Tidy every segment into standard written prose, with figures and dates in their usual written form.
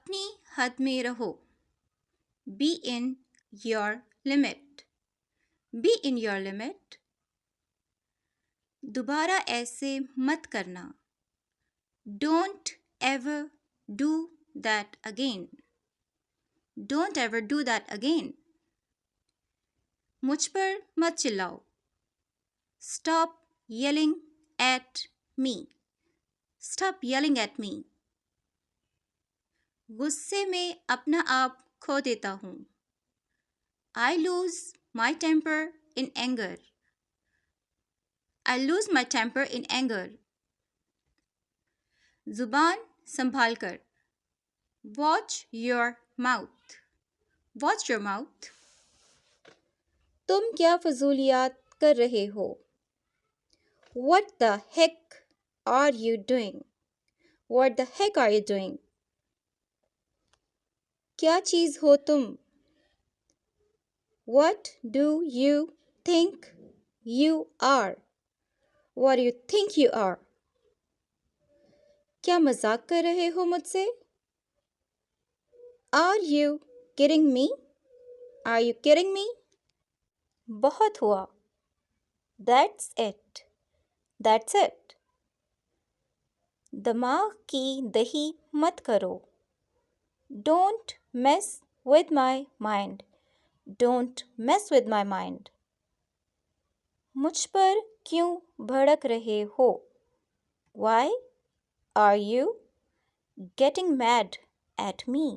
अपनी हद में रहो। Be in your limit. Be in your limit. दोबारा ऐसे मत करना। Don't ever do that again. Don't ever do that again. मुझ पर मत चिल्लाओ। Stop yelling at me. Stop yelling at me. गुस्से में अपना आप खो देता हूँ। I lose my temper in anger. I lose my temper in anger. जुबान संभाल कर। Watch your mouth. Watch your mouth. तुम क्या फजूलियात कर रहे हो? What the heck are you doing? What the heck are you doing? क्या चीज़ हो तुम? What do you think you are? What do you think you are? क्या मजाक कर रहे हो मुझसे? Are you kidding me? Are you kidding me? बहुत हुआ। That's it. That's it. दिमाग की दही मत करो। Don't mess with my mind. Don't mess with my mind. मुझ पर क्यों भड़क रहे हो? Why are you getting mad at me?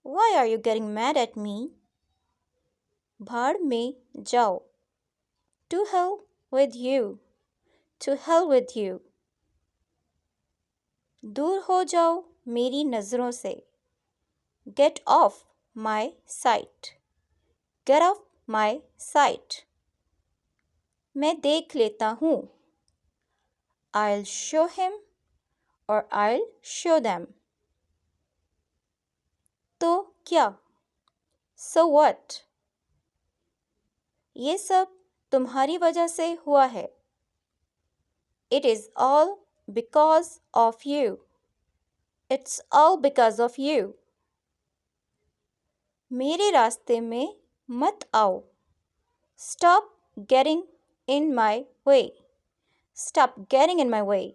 Why are you getting mad at me? भाड़ में जाओ। To hell with you. To hell with you. दूर हो जाओ मेरी नज़रों से। Get off my sight. Get off my sight. मैं देख लेता हूँ। I'll show him or I'll show them. तो क्या? So what? ये सब तुम्हारी वजह से हुआ है। It is all because of you. It's all because of you. मेरे रास्ते में मत आओ। Stop getting in my way. Stop getting in my way.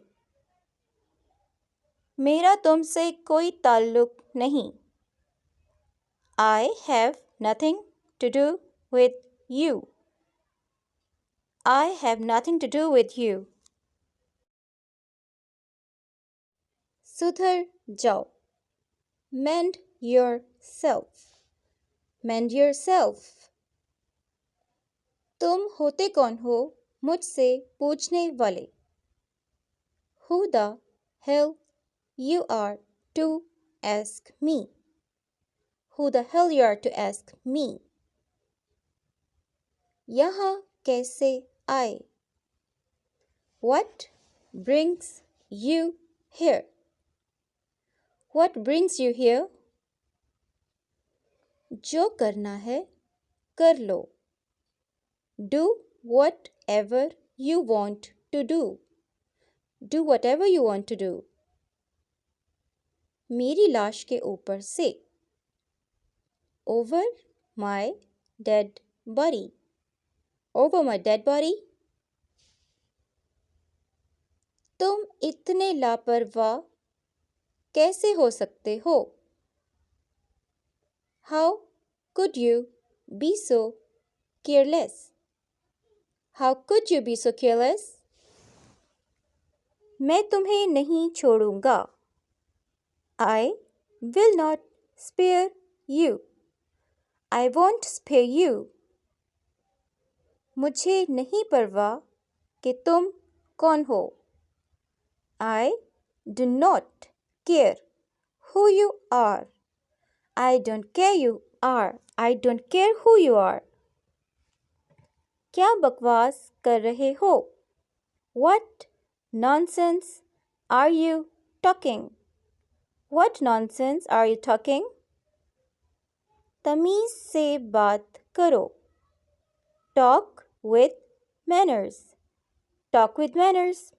मेरा तुमसे कोई ताल्लुक नहीं। I have nothing to do with you. I have nothing to do with you. सुधर जाओ। Mend yourself. Mend yourself. तुम होते कौन हो मुझसे पूछने वाले? Who the hell you are to ask me? Who the hell you are to ask me? यहाँ कैसे आए? What brings you here? What brings you here? जो करना है कर लो। Do whatever you want to do. Do whatever you want to do. मेरी लाश के ऊपर से। Over my dead body. Over my dead body. तुम इतने लापरवाह कैसे हो सकते हो? How could you be so careless? How could you be so careless? मैं तुम्हें नहीं छोड़ूंगा। I will not spare you. I won't spare you. मुझे नहीं परवाह कि तुम कौन हो। I do not care who you are. I don't care you are. I don't care who you are. क्या बकवास कर रहे हो? What nonsense are you talking? What nonsense are you talking? तमीज़ से बात करो। Talk with manners. Talk with manners.